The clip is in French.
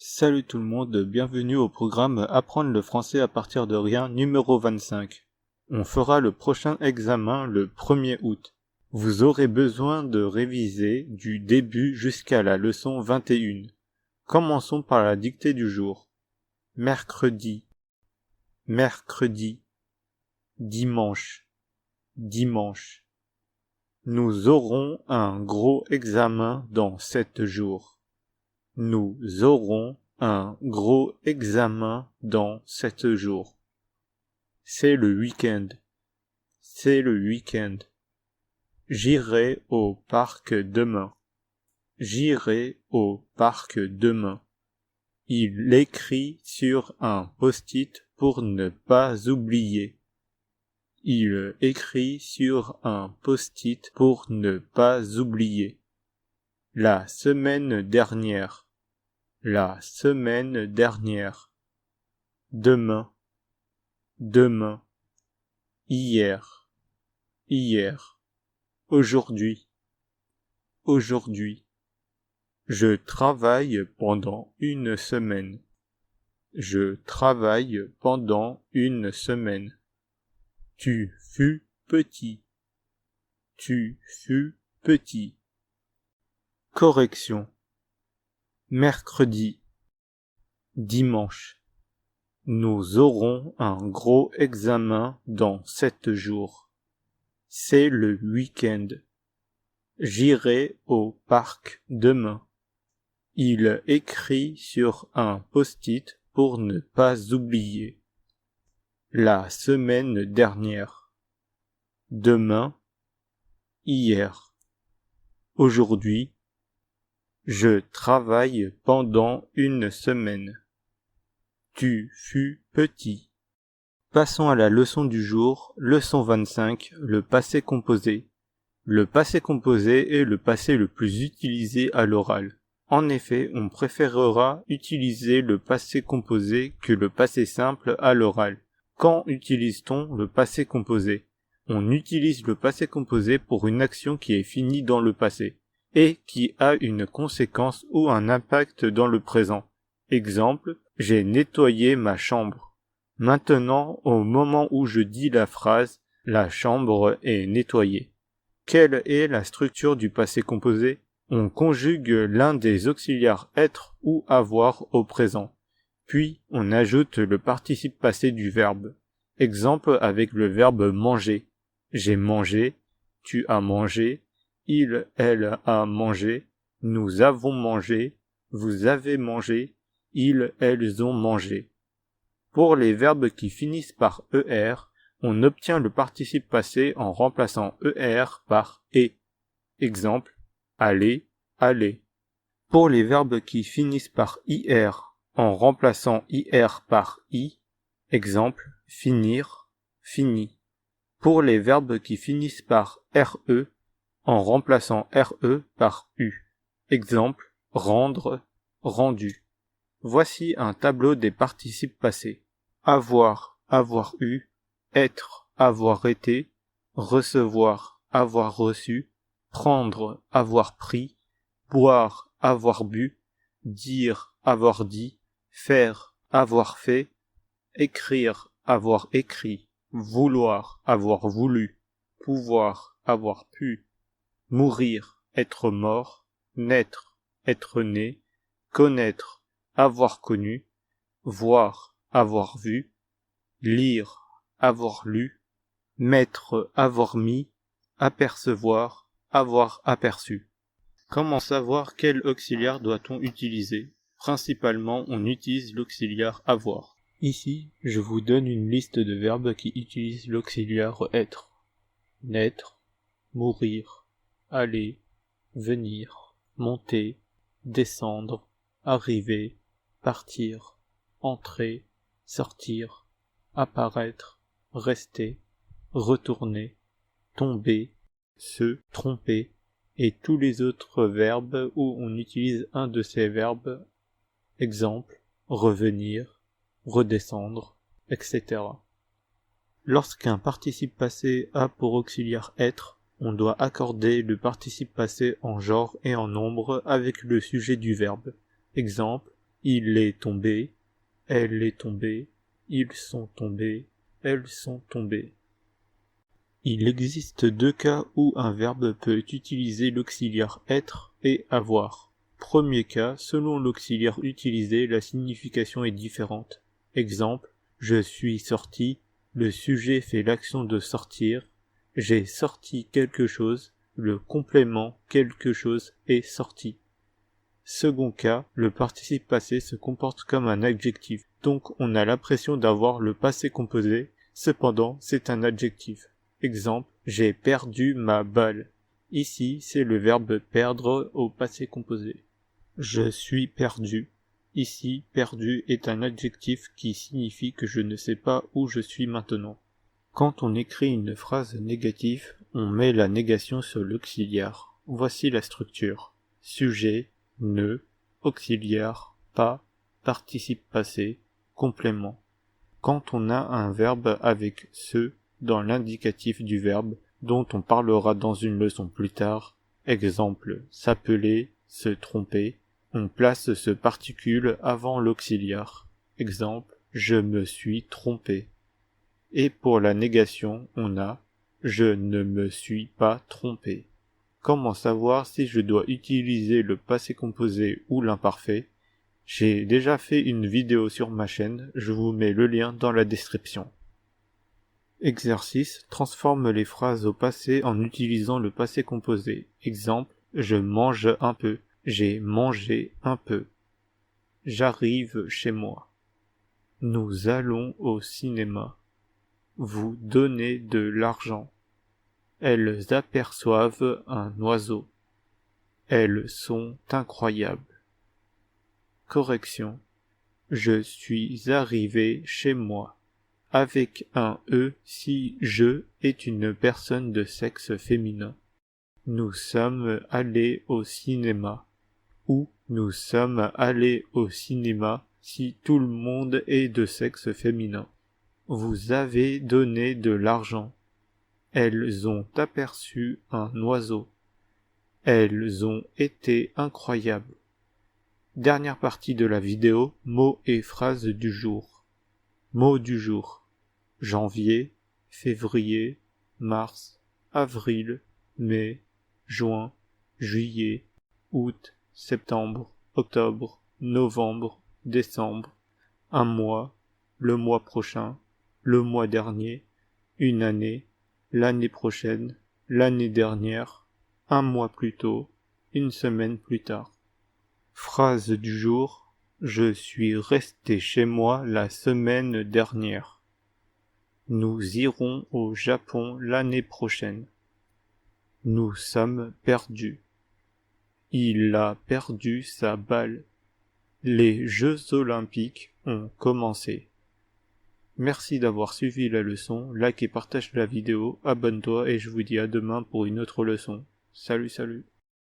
Salut tout le monde, bienvenue au programme Apprendre le français à partir de rien numéro 25. On fera le prochain examen le 1er août. Vous aurez besoin de réviser du début jusqu'à la leçon 21. Commençons par la dictée du jour. Mercredi, mercredi, dimanche, dimanche. Nous aurons un gros examen dans 7 jours. Nous aurons un gros examen dans 7 jours. C'est le week-end. C'est le week-end. J'irai au parc demain. J'irai au parc demain. Il écrit sur un post-it pour ne pas oublier. Il écrit sur un post-it pour ne pas oublier. La semaine dernière. La semaine dernière. Demain. Demain. Hier. Hier. Aujourd'hui. Aujourd'hui. Je travaille pendant une semaine. Je travaille pendant une semaine. Tu fus petit. Tu fus petit. Correction. Mercredi. Dimanche. Nous aurons un gros examen dans 7 jours. C'est le week-end. J'irai au parc demain. Il écrit sur un post-it pour ne pas oublier. La semaine dernière. Demain. Hier. Aujourd'hui. Je travaille pendant une semaine. Tu fus petit. Passons à la leçon du jour, leçon 25, le passé composé. Le passé composé est le passé le plus utilisé à l'oral. En effet, on préférera utiliser le passé composé que le passé simple à l'oral. Quand utilise-t-on le passé composé? On utilise le passé composé pour une action qui est finie dans le passé et qui a une conséquence ou un impact dans le présent. Exemple, j'ai nettoyé ma chambre. Maintenant, au moment où je dis la phrase, la chambre est nettoyée. Quelle est la structure du passé composé? On conjugue l'un des auxiliaires être ou avoir au présent. Puis, on ajoute le participe passé du verbe. Exemple avec le verbe manger. J'ai mangé, tu as mangé, il, elle a mangé, nous avons mangé, vous avez mangé, ils, elles ont mangé. Pour les verbes qui finissent par ER, on obtient le participe passé en remplaçant ER par et. Exemple, aller, aller. Pour les verbes qui finissent par IR, en remplaçant IR par I. Exemple, finir, fini. Pour les verbes qui finissent par RE, en remplaçant RE par U. Exemple, rendre, rendu. Voici un tableau des participes passés. Avoir, avoir eu, être, avoir été, recevoir, avoir reçu, prendre, avoir pris, boire, avoir bu, dire, avoir dit, faire, avoir fait, écrire, avoir écrit, vouloir, avoir voulu, pouvoir, avoir pu, mourir, être mort, naître, être né, connaître, avoir connu, voir, avoir vu, lire, avoir lu, mettre, avoir mis, apercevoir, avoir aperçu. Comment savoir quel auxiliaire doit-on utiliser? Principalement, on utilise l'auxiliaire avoir. Ici, je vous donne une liste de verbes qui utilisent l'auxiliaire être. Naître, mourir, aller, venir, monter, descendre, arriver, partir, entrer, sortir, apparaître, rester, retourner, tomber, se tromper, et tous les autres verbes où on utilise un de ces verbes, exemple, revenir, redescendre, etc. Lorsqu'un participe passé a pour auxiliaire être, on doit accorder le participe passé en genre et en nombre avec le sujet du verbe. Exemple, Il est tombé, elle est tombée, ils sont tombés, elles sont tombées. Il existe deux cas où un verbe peut utiliser l'auxiliaire être et avoir. Premier cas, selon l'auxiliaire utilisé, la signification est différente. Exemple, je suis sorti, le sujet fait l'action de sortir, j'ai sorti quelque chose, le complément quelque chose est sorti. Second cas, le participe passé se comporte comme un adjectif, donc on a l'impression d'avoir le passé composé, cependant c'est un adjectif. Exemple, j'ai perdu ma balle. Ici, c'est le verbe perdre au passé composé. Je suis perdu. Ici, perdu est un adjectif qui signifie que je ne sais pas où je suis maintenant. Quand on écrit une phrase négative, on met la négation sur l'auxiliaire. Voici la structure. Sujet, ne, auxiliaire, pas, participe passé, complément. Quand on a un verbe avec ce dans l'indicatif du verbe, dont on parlera dans une leçon plus tard, exemple, s'appeler, se tromper, on place ce particule avant l'auxiliaire. Exemple, je me suis trompé. Et pour la négation, on a je ne me suis pas trompé. Comment savoir si je dois utiliser le passé composé ou l'imparfait? J'ai déjà fait une vidéo sur ma chaîne, je vous mets le lien dans la description. Exercice, transforme les phrases au passé en utilisant le passé composé. Exemple, je mange un peu, j'ai mangé un peu. J'arrive chez moi. Nous allons au cinéma. Vous donnez de l'argent. Elles aperçoivent un oiseau. Elles sont incroyables. Correction. Je suis arrivé chez moi. Avec un E si je est une personne de sexe féminin. Nous sommes allés au cinéma. Ou nous sommes allés au cinéma si tout le monde est de sexe féminin. Vous avez donné de l'argent. Elles ont aperçu un oiseau. Elles ont été incroyables. Dernière partie de la vidéo, mots et phrases du jour. Mots du jour. Janvier, février, mars, avril, mai, juin, juillet, août, septembre, octobre, novembre, décembre. Un mois, le mois prochain, le mois dernier, une année, l'année prochaine, l'année dernière, un mois plus tôt, une semaine plus tard. Phrase du jour. Je suis resté chez moi la semaine dernière. Nous irons au Japon l'année prochaine. Nous sommes perdus. Il a perdu sa balle. Les Jeux Olympiques ont commencé. Merci d'avoir suivi la leçon, like et partage la vidéo, abonne-toi et je vous dis à demain pour une autre leçon. Salut.